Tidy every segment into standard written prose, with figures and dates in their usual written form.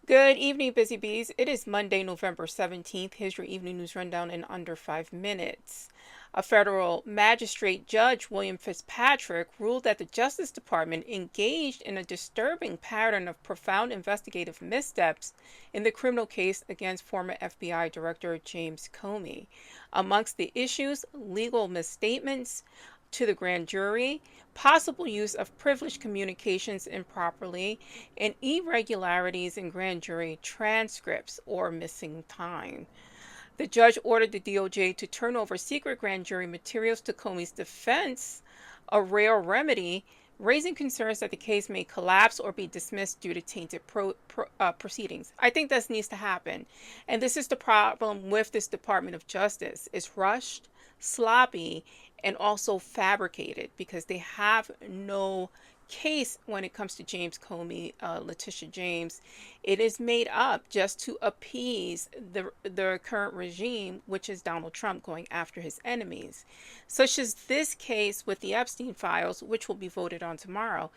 Good evening, Busy Bees. It is Monday, November 17th. Here's your evening news rundown in under 5 minutes. A federal magistrate judge, William Fitzpatrick, ruled that the Justice Department engaged in a disturbing pattern of profound investigative missteps in the criminal case against former FBI Director James Comey. Amongst the issues, legal misstatements to the grand jury, possible use of privileged communications improperly, and irregularities in grand jury transcripts or missing time. The judge ordered the DOJ to turn over secret grand jury materials to Comey's defense, a rare remedy, raising concerns that the case may collapse or be dismissed due to tainted proceedings. I think this needs to happen. And this is the problem with this Department of Justice. It's rushed, sloppy, and also fabricated because they have no case when it comes to James Comey, Letitia James. It is made up just to appease the current regime, which is Donald Trump going after his enemies, such as this case with the Epstein files, which will be voted on tomorrow.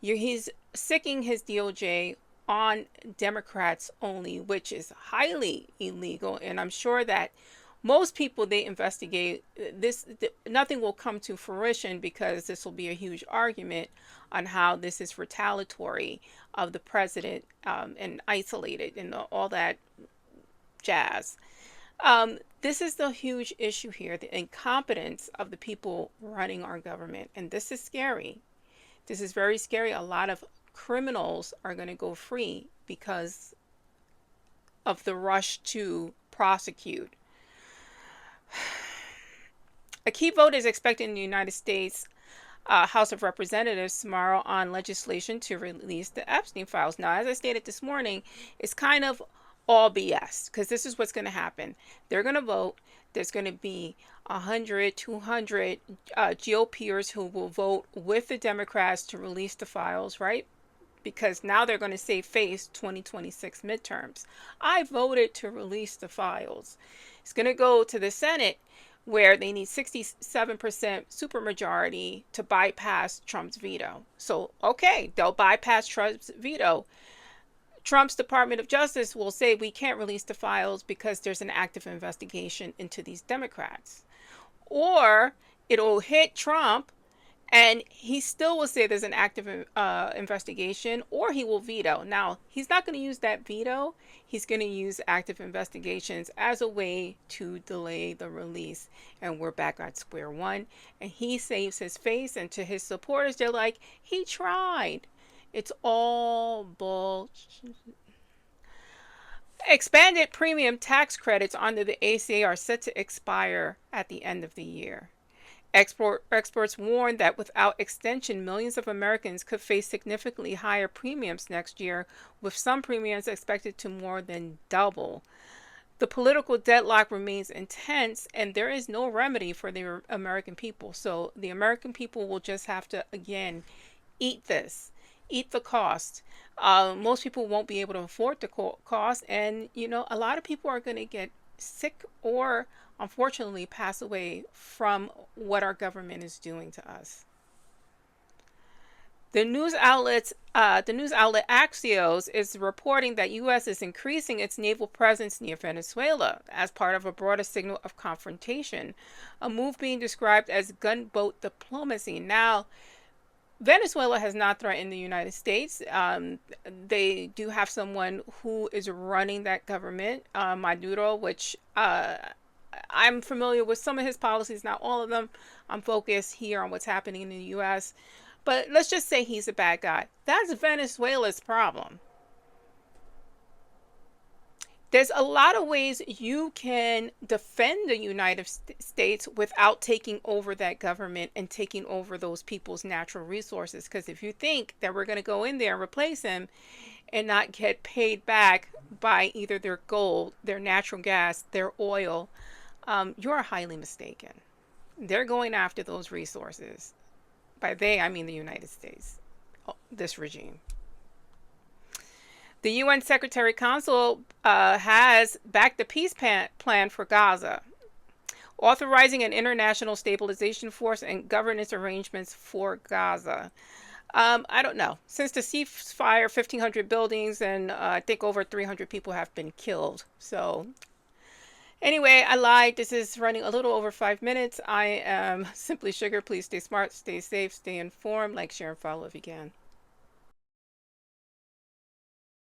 He's sicking his DOJ on Democrats only, which is highly illegal, and I'm sure that most people they investigate this, nothing will come to fruition because this will be a huge argument on how this is retaliatory of the president, and isolated and all that jazz. This is the huge issue here, the incompetence of the people running our government, and this is scary. This is very scary. A lot of criminals are going to go free because of the rush to prosecute. A key vote is expected in the United States House of Representatives tomorrow on legislation to release the Epstein files. Now, as I stated this morning, it's kind of all BS because this is what's going to happen. They're going to vote. There's going to be 100, 200 GOPers who will vote with the Democrats to release the files, right? Because now they're going to save face 2026 midterms. I voted to release the files. It's going to go to the Senate, where they need 67% supermajority to bypass Trump's veto. So, okay, they'll bypass Trump's veto. Trump's Department of Justice will say we can't release the files because there's an active investigation into these Democrats. Or it'll hit Trump and he still will say there's an active investigation, or he will veto. Now, he's not going to use that veto. He's going to use active investigations as a way to delay the release. And we're back at square one. And he saves his face. And to his supporters, they're like, he tried. It's all bullshit. Expanded premium tax credits under the ACA are set to expire at the end of the year. Experts warn that without extension, millions of Americans could face significantly higher premiums next year, with some premiums expected to more than double. The political deadlock remains intense, and there is no remedy for the American people. So the American people will just have to, again, eat this, eat the cost. Most people won't be able to afford the cost, and, a lot of people are going to get sick or unfortunately pass away from what our government is doing to us. The news outlet Axios is reporting that U.S. is increasing its naval presence near Venezuela as part of a broader signal of confrontation, a move being described as gunboat diplomacy. Now, Venezuela has not threatened the United States. They do have someone who is running that government, Maduro, which I'm familiar with some of his policies, not all of them. I'm focused here on what's happening in the U.S. But let's just say he's a bad guy. That's Venezuela's problem. There's a lot of ways you can defend the United States without taking over that government and taking over those people's natural resources. Because if you think that we're going to go in there and replace him and not get paid back by either their gold, their natural gas, their oil, you're highly mistaken. They're going after those resources. By they, I mean the United States, this regime. The UN Secretary Council has backed the peace plan for Gaza, authorizing an international stabilization force and governance arrangements for Gaza. I don't know. Since the ceasefire, 1,500 buildings and I think over 300 people have been killed. So anyway, I lied. This is running a little over 5 minutes. I am Simply Sugar. Please stay smart, stay safe, stay informed. Like, share, and follow if you can.